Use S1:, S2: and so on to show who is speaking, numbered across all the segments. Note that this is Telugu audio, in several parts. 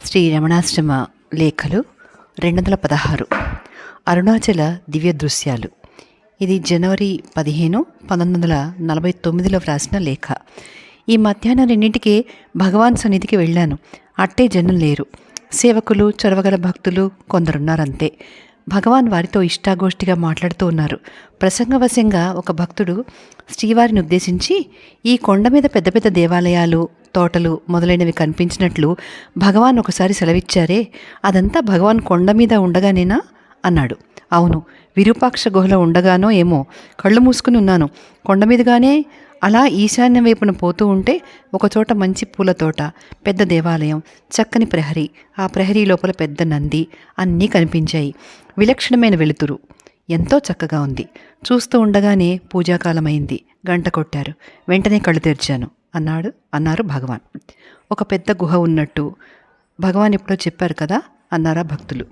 S1: శ్రీ రమణాశ్రమ లేఖలు 216 అరుణాచల దివ్య దృశ్యాలు. ఇది జనవరి 15, 1949లో వ్రాసిన లేఖ. ఈ మధ్యాహ్నం 2ంటికి భగవాన్ సన్నిధికి వెళ్ళాను. అట్టే జనం లేరు. సేవకులు, చొరవగల భక్తులు కొందరున్నారంతే. భగవాన్ వారితో ఇష్టాగోష్ఠిగా మాట్లాడుతూ ఉన్నారు. ప్రసంగవశంగా ఒక భక్తుడు శ్రీవారిని ఉద్దేశించి, ఈ కొండ మీద పెద్ద పెద్ద దేవాలయాలు, తోటలు మొదలైనవి కనిపించినట్లు భగవాన్ ఒకసారి సెలవిచ్చారే, అదంతా భగవాన్ కొండ మీద ఉండగానేనా అన్నాడు. అవును, విరూపాక్ష గుహలో ఉండగానో ఏమో. కళ్ళు మూసుకుని ఉన్నాను. కొండ మీదుగానే అలా ఈశాన్యం వైపున పోతూ ఉంటే ఒకచోట మంచి పూల తోట, పెద్ద దేవాలయం, చక్కని ప్రహరీ, ఆ ప్రహరీ లోపల పెద్ద నంది అన్నీ కనిపించాయి. విలక్షణమైన వెలుతురు, ఎంతో చక్కగా ఉంది. చూస్తూ ఉండగానే పూజాకాలమైంది. గంట కొట్టారు. వెంటనే కళ్ళు తెరిచాను అన్నారు భగవాన్. ఒక పెద్ద గుహ ఉన్నట్టు భగవాన్ ఎప్పుడో చెప్పారు కదా అన్నారా భక్తులు.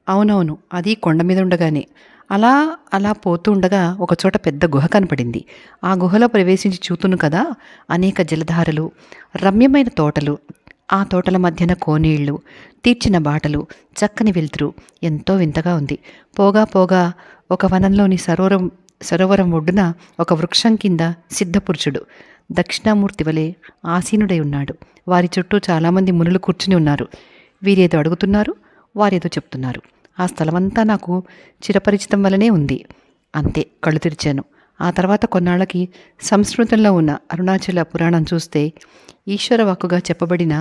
S1: అవునవును, అది కొండ మీద ఉండగానే. అలా అలా పోతూ ఉండగా ఒకచోట పెద్ద గుహ కనపడింది. ఆ గుహలో ప్రవేశించి చూతును కదా, అనేక జలధారలు, రమ్యమైన తోటలు, ఆ తోటల మధ్యన కోనేళ్లు, తీర్చిన బాటలు, చక్కని వెలుతురు, ఎంతో వింతగా ఉంది. పోగా పోగా ఒక వనంలోని సరోవరం ఒడ్డున ఒక వృక్షం కింద సిద్ధపురుషుడు దక్షిణామూర్తి వలె ఆసీనుడై ఉన్నాడు. వారి చుట్టూ చాలామంది మునులు కూర్చుని ఉన్నారు. వీరేదో అడుగుతున్నారు, వారేదో చెప్తున్నారు. ఆ స్థలమంతా నాకు చిరపరిచితం వలనే ఉంది. అంతే, కళ్ళు తెరిచాను. ఆ తర్వాత కొన్నాళ్ళకి సంస్కృతంలో ఉన్న అరుణాచల పురాణం చూస్తే ఈశ్వర వాక్కుగా చెప్పబడిన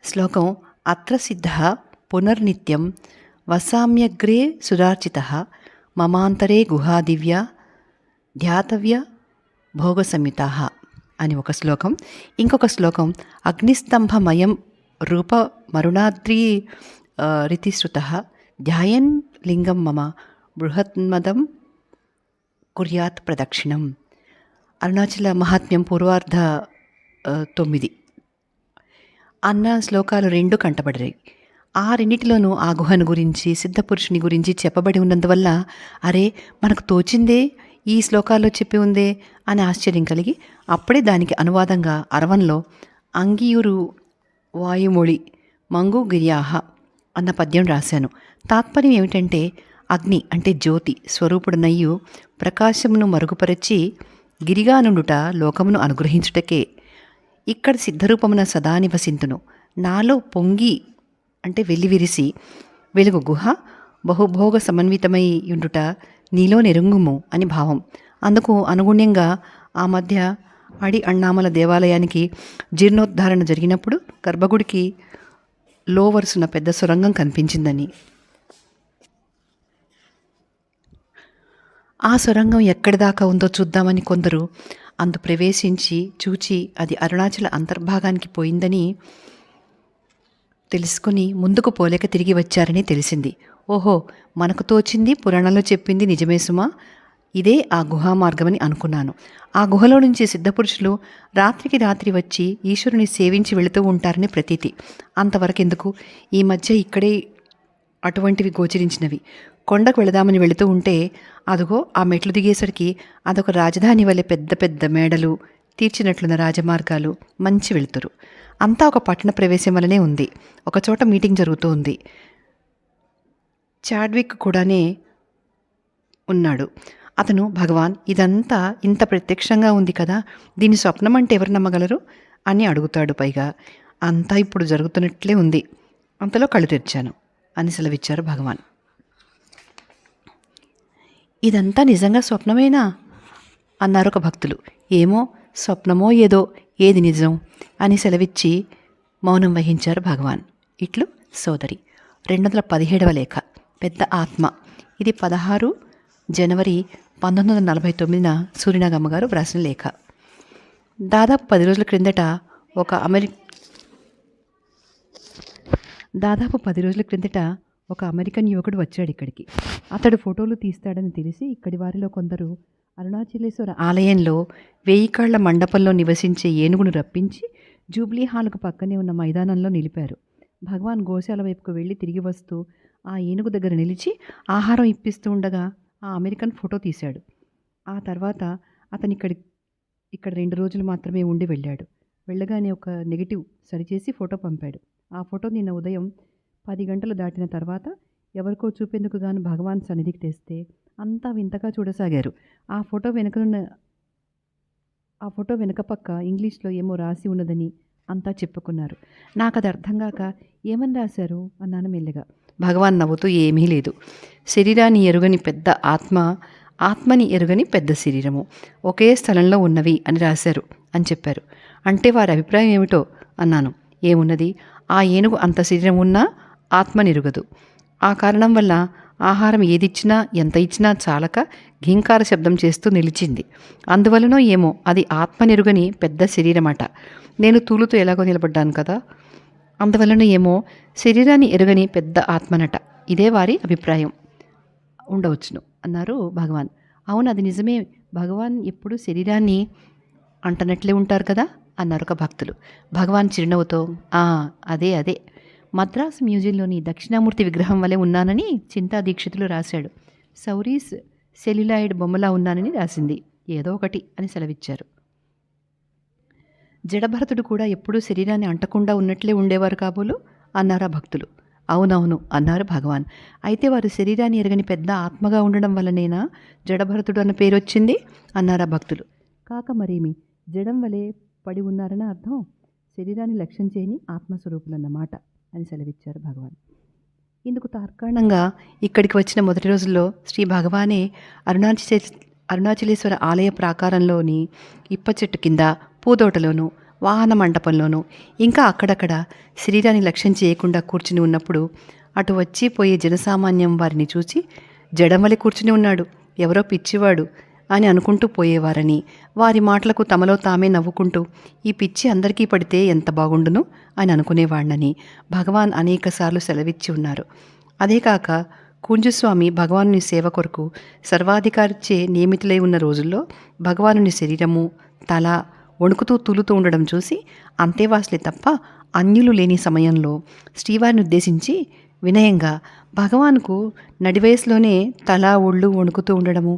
S1: శ్లోకం, అత్ర సిద్ధ పునర్నిత్యం వసామ్యగ్రే సురార్చిత మమాంతరే గుహాదివ్య ధ్యాతవ్య భోగసంయుతా అని ఒక శ్లోకం. ఇంకొక శ్లోకం, అగ్నిస్తంభమయం రూప మరుణాద్రి రితిశ్రుత ధ్యాయన్ లింగం మమ బృహన్మదం కుర్యాత్ ప్రదక్షిణం. అరుణాచల మహాత్మ్యం పూర్వార్ధ 9 అన్న శ్లోకాలు 2 కంటబడ్డాయి. ఆ రెండిటిలోనూ ఆ గుహను గురించి, సిద్ధపురుషుని గురించి చెప్పబడి ఉన్నందువల్ల, అరే మనకు తోచిందే ఈ శ్లోకాల్లో చెప్పి ఉందే అని ఆశ్చర్యం కలిగి అప్పుడే దానికి అనువాదంగా అరవంలో అంగియురు వాయుమొళి మంగు గిర్యాహ అన్న పద్యం రాశాను. తాత్పర్యం ఏమిటంటే, అగ్ని అంటే జ్యోతి స్వరూపుడనయ్యు ప్రకాశమును మరుగుపరచి గిరిగా నుండుట లోకమును అనుగ్రహించుటకే. ఇక్కడ సిద్ధరూపమున సదా నివసింతును. నాలో పొంగి అంటే వెల్లివిరిసి వెలుగు గుహ బహుభోగ సమన్వితమై యుండుట నీలో నెరుంగుము అని భావం. అందుకు అనుగుణ్యంగా ఆ మధ్య అన్నామల దేవాలయానికి జీర్ణోద్ధారణ జరిగినప్పుడు గర్భగుడికి లో వరుసన పెద్ద సొరంగం కనిపించిందని, ఆ సొరంగం ఎక్కడి దాకా ఉందో చూద్దామని కొందరు అందు ప్రవేశించి చూచి అది అరుణాచల అంతర్భాగానికి పోయిందని తెలుసుకుని ముందుకు పోలేక తిరిగి వచ్చారని తెలిసింది. ఓహో, మనకు తోచింది పురాణంలో చెప్పింది నిజమే సుమా, ఇదే ఆ గుహా మార్గమని అనుకున్నాను. ఆ గుహలో నుంచి సిద్ధపురుషులు రాత్రికి రాత్రి వచ్చి ఈశ్వరుని సేవించి వెళుతూ ఉంటారని ప్రతీతి. అంతవరకెందుకు, ఈ మధ్య ఇక్కడే అటువంటివి గోచరించినవి. కొండకు వెళదామని వెళుతూ ఉంటే అదుగో ఆ మెట్లు దిగేసరికి అదొక రాజధాని వలె పెద్ద పెద్ద మేడలు, తీర్చినట్లున్న రాజమార్గాలు, మంచి వెళుతురు. అంతా ఒక పట్టణ ప్రవేశం వలనే ఉంది. ఒకచోట మీటింగ్ జరుగుతూ ఉంది. చాడ్విక్ కూడానే ఉన్నాడు. అతను, భగవాన్ ఇదంతా ఇంత ప్రత్యక్షంగా ఉంది కదా, దీని స్వప్నం అంటే ఎవరు నమ్మగలరు అని అడుగుతాడు. పైగా అంతా ఇప్పుడు జరుగుతున్నట్లే ఉంది. అంతలో కళ్ళు తెరిచాను అని సెలవిచ్చారు భగవాన్. ఇదంతా నిజంగా స్వప్నమేనా అన్నారు ఒక భక్తులు. ఏమో, స్వప్నమో ఏదో, ఏది నిజం అని సెలవిచ్చి మౌనం వహించారు భగవాన్. ఇట్లు సోదరి. 217వ లేఖ, పెద్ద ఆత్మ. ఇది 16 జనవరి 1949 సూర్యనాగమ్మ గారు వ్రాసిన లేఖ. దాదాపు 10 రోజుల క్రిందట ఒక అమెరికన్ యువకుడు వచ్చాడు ఇక్కడికి. అతడు ఫోటోలు తీస్తాడని తెలిసి ఇక్కడి వారిలో కొందరు అరుణాచలేశ్వర ఆలయంలో 1000 కాళ్ల మండపంలో నివసించే ఏనుగును రప్పించి జూబ్లీ హాల్కు పక్కనే ఉన్న మైదానంలో నిలిపారు. భగవాన్ గోశాల వైపుకు వెళ్ళి తిరిగి వస్తూ ఆ ఏనుగు దగ్గర నిలిచి ఆహారం ఇప్పిస్తూ ఉండగా ఆ అమెరికన్ ఫోటో తీశాడు. ఆ తర్వాత అతను ఇక్కడ 2 రోజులు మాత్రమే ఉండి వెళ్ళాడు. వెళ్ళగానే ఒక నెగిటివ్ సరిచేసి ఫోటో పంపాడు. ఆ ఫోటో నిన్న ఉదయం 10 గంటలు దాటిన తర్వాత ఎవరికో చూపేందుకు గాను భగవాన్ సన్నిధికి తెస్తే అంతా వింతగా చూడసాగారు. ఆ ఫోటో వెనుకనున్న ఆ ఫోటో వెనుక పక్క ఇంగ్లీష్లో ఏమో రాసి ఉన్నదని అంతా చెప్పుకున్నారు. నాకది అర్థం కాక ఏమని రాశారు అన్నాను మెల్లగా. భగవాన్ నవ్వుతూ ఏమీ లేదు. శరీరాన్ని ఎరుగని పెద్ద ఆత్మ, ఆత్మని ఎరుగని పెద్ద శరీరము ఒకే స్థలంలో ఉన్నవి అని రాశారు అని చెప్పారు. అంటే వారి అభిప్రాయం ఏమిటో అన్నాను. ఏమున్నది, ఆ ఏనుగు అంత శరీరం ఉన్నా ఆత్మనిరుగదు. ఆ కారణం వల్ల ఆహారం ఏదిచ్చినా ఎంత ఇచ్చినా చాలక ఘీంకార శబ్దం చేస్తూ నిలిచింది. అందువలనో ఏమో అది ఆత్మనిరుగని పెద్ద శరీరమట. నేను తూలుతూ ఎలాగో నిలబడ్డాను కదా, అందువలన ఏమో శరీరాన్ని ఎరుగని పెద్ద ఆత్మనట. ఇదే వారి అభిప్రాయం ఉండవచ్చును అన్నారు భగవాన్. అవును, అది నిజమే. భగవాన్ ఎప్పుడు శరీరాన్ని అంటనట్లే ఉంటారు కదా అన్నారు ఒక భక్తులు. భగవాన్ చిరునవ్వుతో అదే అదే మద్రాసు మ్యూజియంలోని దక్షిణామూర్తి విగ్రహం వలె ఉన్నానని చింతా దీక్షితులు రాశాడు. సౌరీస్ సెల్యులాయిడ్ బొమ్మలా ఉన్నానని రాసింది. ఏదో ఒకటి అని సెలవిచ్చారు. జడభరతుడు కూడా ఎప్పుడూ శరీరాన్ని అంటకుండా ఉన్నట్లే ఉండేవారు కాబోలు అన్నారు ఆ భక్తులు. అవునవును అన్నారు భగవాన్. అయితే వారు శరీరాన్ని ఎరగని పెద్ద ఆత్మగా ఉండడం వల్లనేనా జడభరతుడు అన్న పేరు వచ్చింది అన్నారు ఆ భక్తులు. కాక మరేమి, జడం వలె పడి ఉన్నారని అర్థం. శరీరాన్ని లక్ష్యం చేయని ఆత్మస్వరూపులన్నమాట అని సెలవిచ్చారు భగవాన్. ఇందుకు తార్కాణంగా ఇక్కడికి వచ్చిన మొదటి రోజుల్లో శ్రీ భగవానే అరుణాచలేశ్వర ఆలయ ప్రాకారంలోని ఇప్ప చెట్టు కింద, పూదోటలోనూ, వాహన మండపంలోనూ, ఇంకా అక్కడక్కడ శరీరాన్ని లక్ష్యం చేయకుండా కూర్చుని ఉన్నప్పుడు అటు వచ్చి పోయే జనసామాన్యం వారిని చూచి జడమలి కూర్చుని ఉన్నాడు, ఎవరో పిచ్చివాడు అని అనుకుంటూ పోయేవారని, వారి మాటలకు తమలో తామే నవ్వుకుంటూ ఈ పిచ్చి అందరికీ పడితే ఎంత బాగుండును అని అనుకునేవాణ్ణని భగవాన్ అనేకసార్లు సెలవిచ్చి ఉన్నారు. అదే కాక కుంజస్వామి భగవానుని సేవ కొరకు సర్వాధికారిచే నియమితులై ఉన్న రోజుల్లో భగవానుని శరీరము, తల వణుకుతూ తూలుతూ ఉండడం చూసి అంతేవాసులే తప్ప అన్యులు లేని సమయంలో శ్రీవారిని ఉద్దేశించి వినయంగా, భగవానుకు నడివయసులోనే తల ఒళ్ళు వణుకుతూ ఉండడము,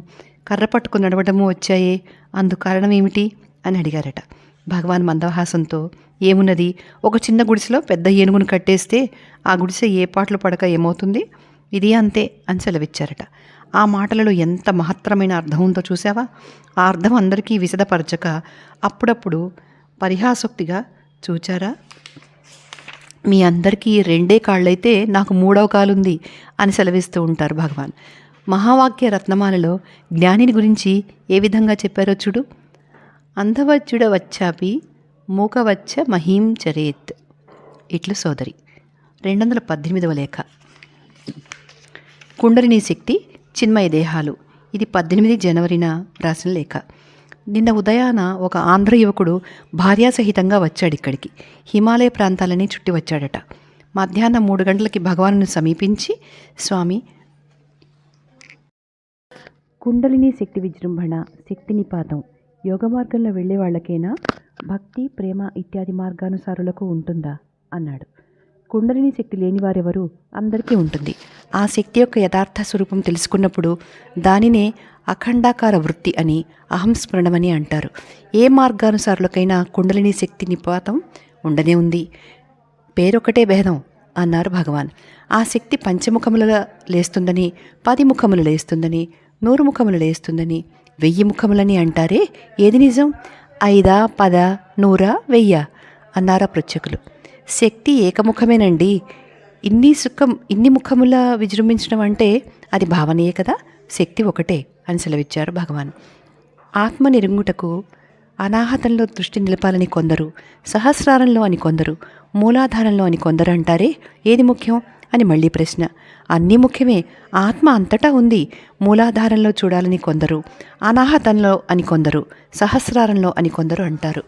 S1: కర్ర పట్టుకు నడవడము వచ్చాయే, అందు కారణం ఏమిటి అని అడిగారట. భగవాన్ మందహాసంతో, ఏమున్నది, ఒక చిన్న గుడిసెలో పెద్ద ఏనుగును కట్టేస్తే ఆ గుడిసె ఏ పాటలు పడక ఏమవుతుంది, ఇది అంతే అని సెలవిచ్చారట. ఆ మాటలలో ఎంత మహత్తరమైన అర్థం ఉందో చూసావా. ఆ అర్థం అందరికీ విశదపరచక అప్పుడప్పుడు పరిహాసోక్తిగా, చూచారా, మీ అందరికీ 2 కాళ్ళైతే నాకు 3వ కాలుంది అని సెలవిస్తూ ఉంటారు భగవాన్. మహావాక్య రత్నమాలలో జ్ఞానిని గురించి ఏ విధంగా చెప్పారో చూడు. అంధవచ్చుడ వచ్చాపి మూకవచ్చ మహీం చరేత్. ఇట్లు సోదరి. 218వ లేఖ. కుండలిని శక్తి, చిన్మయ దేహాలు. ఇది 18 జనవరిన రాసిన లేఖ. నిన్న ఉదయాన ఒక ఆంధ్ర యువకుడు భార్యాసహితంగా వచ్చాడిక్కడికి. హిమాలయ ప్రాంతాలని చుట్టి వచ్చాడట. మధ్యాహ్నం 3 గంటలకి భగవానుని సమీపించి, స్వామి, కుండలిని శక్తి విజృంభణ, శక్తి నిపాతం యోగ మార్గంలో వెళ్ళే వాళ్ళకేనా, భక్తి, ప్రేమ ఇత్యాది మార్గానుసారులకు ఉంటుందా అన్నాడు. కుండలిని శక్తి లేని వారెవరు, అందరికీ ఉంటుంది. ఆ శక్తి యొక్క యథార్థ స్వరూపం తెలుసుకున్నప్పుడు దానినే అఖండాకార వృత్తి అని, అహంస్మరణమని అంటారు. ఏ మార్గానుసారులకైనా కుండలిని శక్తి నిపాతం ఉండనే ఉంది. పేరొకటే భేదం అన్నారు భగవాన్. ఆ శక్తి 5 ముఖముల లేస్తుందని, 10 ముఖములు లేస్తుందని, 100 ముఖములు లేస్తుందని, 1000 ముఖములని అంటారే, ఏది నిజం? 5, 10, 100, 1000 అన్నారా పృచ్ఛకులు. శక్తి ఏకముఖమేనండి. ఇన్ని ముఖముల విజృంభించడం అంటే అది భావనయే కదా. శక్తి ఒకటే అని సెలవిచ్చారు భగవాన్. ఆత్మ నిరుంగుటకు అనాహతంలో దృష్టి నిలపాలని కొందరు, సహస్రారంలో అని కొందరు, మూలాధారంలో అని కొందరు అంటారే, ఏది ముఖ్యం అని మళ్ళీ ప్రశ్న. అన్నీ ముఖ్యమే. ఆత్మ అంతటా ఉంది. మూలాధారంలో చూడాలని కొందరు, అనాహతంలో అని కొందరు, సహస్రారంలో అని కొందరు అంటారు.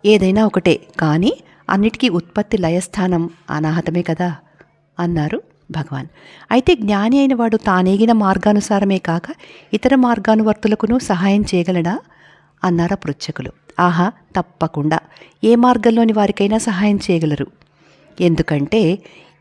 S1: ఏదైనా ఒకటే, కానీ అన్నిటికీ ఉత్పత్తి లయస్థానం అనాహతమే కదా అన్నారు భగవాన్. అయితే జ్ఞాని అయిన వాడు తానేగిన మార్గానుసారమే కాక ఇతర మార్గానువర్తులకును సహాయం చేయగలడా అన్నారా పృచ్ఛకులు. ఆహా, తప్పకుండా. ఏ మార్గంలోని వారికైనా సహాయం చేయగలరు. ఎందుకంటే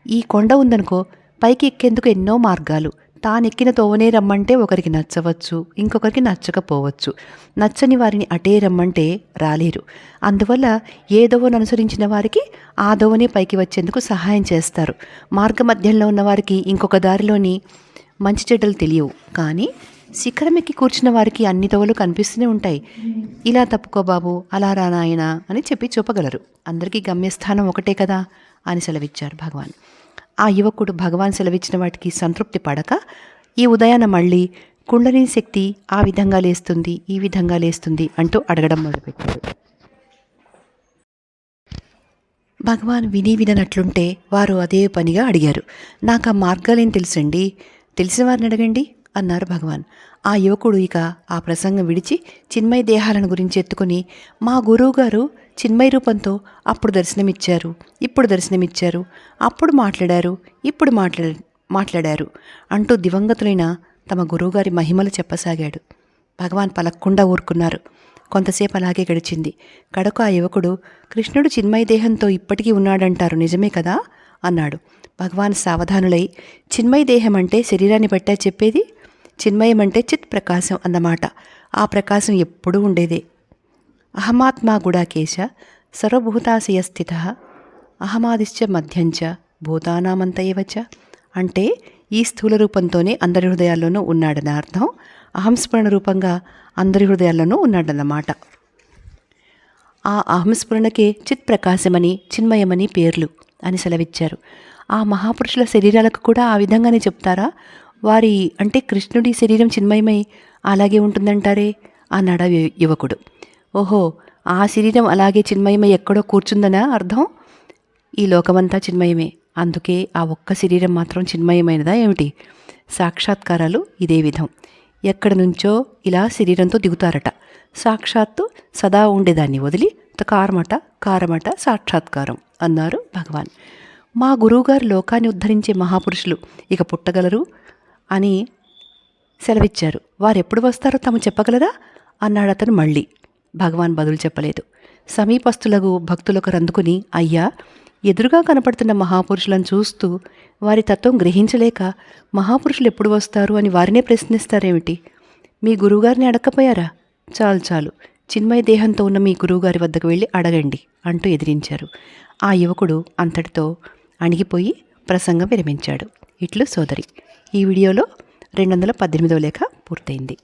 S1: ఈ కొండ ఉందనుకో, పైకి ఎక్కేందుకు ఎన్నో మార్గాలు, తానెక్కిన తోవనే రమ్మంటే ఒకరికి నచ్చవచ్చు, ఇంకొకరికి నచ్చకపోవచ్చు. నచ్చని వారిని అటే రమ్మంటే రాలేరు. అందువల్ల ఏ దోవను అనుసరించిన వారికి ఆ దోవనే పైకి వచ్చేందుకు సహాయం చేస్తారు. మార్గమధ్యంలో ఉన్న వారికి ఇంకొక దారిలోని మంచి చెడ్డలు తెలియవు. కానీ శిఖరమెక్కి కూర్చున్న వారికి అన్ని దోవలు కనిపిస్తూనే ఉంటాయి. ఇలా తప్పుకో బాబు, అలా రా నాయనా అని చెప్పి చూపగలరు. అందరికీ గమ్యస్థానం ఒకటే కదా అని సెలవిచ్చారు భగవాన్. ఆ యువకుడు భగవాన్ సెలవిచ్చిన వాటికి సంతృప్తి పడక ఈ ఉదయాన మళ్ళీ కుండలిని శక్తి ఆ విధంగా లేస్తుంది, ఈ విధంగా లేస్తుంది అంటూ అడగడం మొదలుపెట్టాడు. భగవాన్ విననట్లుంటే వారు అదే పనిగా అడిగారు. నాకు ఆ మార్గాలేం తెలుసండి, తెలిసిన వారిని అడగండి అన్నారు భగవాన్. ఆ యువకుడు ఇక ఆ ప్రసంగం విడిచి చిన్మయ దేహాలను గురించి ఎత్తుకుని, మా గురువుగారు చిన్మయ రూపంతో అప్పుడు దర్శనమిచ్చారు, ఇప్పుడు దర్శనమిచ్చారు, అప్పుడు మాట్లాడారు, ఇప్పుడు మాట్లాడారు అంటూ దివంగతులైన తమ గురువుగారి మహిమలు చెప్పసాగాడు. భగవాన్ పలక్కుండా ఊరుకున్నారు. కొంతసేపు అలాగే గడిచింది. కడకు ఆ యువకుడు, కృష్ణుడు చిన్మయ దేహంతో ఇప్పటికీ ఉన్నాడంటారు, నిజమే కదా అన్నాడు. భగవాన్ సావధానులై, చిన్మయ దేహం అంటే శరీరాన్ని బట్టే చెప్పేది, చిన్మయం అంటే చిత్ ప్రకాశం అన్నమాట. ఆ ప్రకాశం ఎప్పుడూ ఉండేదే. అహమాత్మా గుడాకేశ సర్వభూతాశయ స్థిత అహమాదిశ్చ మధ్యంచ భూతానామంతయవచ అంటే ఈ స్థూల రూపంతోనే అందరి హృదయాల్లోనూ ఉన్నాడన్న అర్థం. అహంస్ఫురణ రూపంగా అందరి హృదయాల్లోనూ ఉన్నాడన్నమాట. ఆ అహంస్ఫురణకే చిత్ ప్రకాశమని చిన్మయమని పేర్లు అని సెలవిచ్చారు. ఆ మహాపురుషుల శరీరాలకు కూడా ఆ విధంగానే చెప్తారా? వారి అంటే కృష్ణుడి శరీరం చిన్మయమై అలాగే ఉంటుందంటారే అన్నాడు యువకుడు. ఓహో, ఆ శరీరం అలాగే చిన్మయమై ఎక్కడో కూర్చుందనా అర్థం? ఈ లోకమంతా చిన్మయమే, అందుకే ఆ ఒక్క శరీరం మాత్రం చిన్మయమైనదా ఏమిటి? సాక్షాత్కారాలు ఇదే విధం. ఎక్కడి నుంచో ఇలా శరీరంతో దిగుతారట. సాక్షాత్తు సదా ఉండేదాన్ని వదిలి కారమట సాక్షాత్కారం అన్నారు భగవాన్. మా గురువుగారు లోకాన్ని ఉద్ధరించే మహాపురుషులు ఇక పుట్టగలరు అని సెలవిచ్చారు. వారెప్పుడు వస్తారో తాము చెప్పగలరా అన్నాడు అతను మళ్ళీ. భగవాన్ బదులు చెప్పలేదు. సమీపస్తులకు భక్తులకు రందుకుని, అయ్యా, ఎదురుగా కనపడుతున్న మహాపురుషులను చూస్తూ వారి తత్వం గ్రహించలేక మహాపురుషులు ఎప్పుడు వస్తారు అని వారినే ప్రశ్నిస్తారేమిటి? మీ గురువుగారిని అడగకపోయారా? చాలు, చిన్మయ దేహంతో ఉన్న మీ గురువుగారి వద్దకు వెళ్ళి అడగండి అంటూ ఎదిరించారు. ఆ యువకుడు అంతటితో అణిగిపోయి ప్రసంగం విరమించాడు. ఇట్లు సోదరి. ఈ వీడియోలో 218వ లేఖ పూర్తయింది.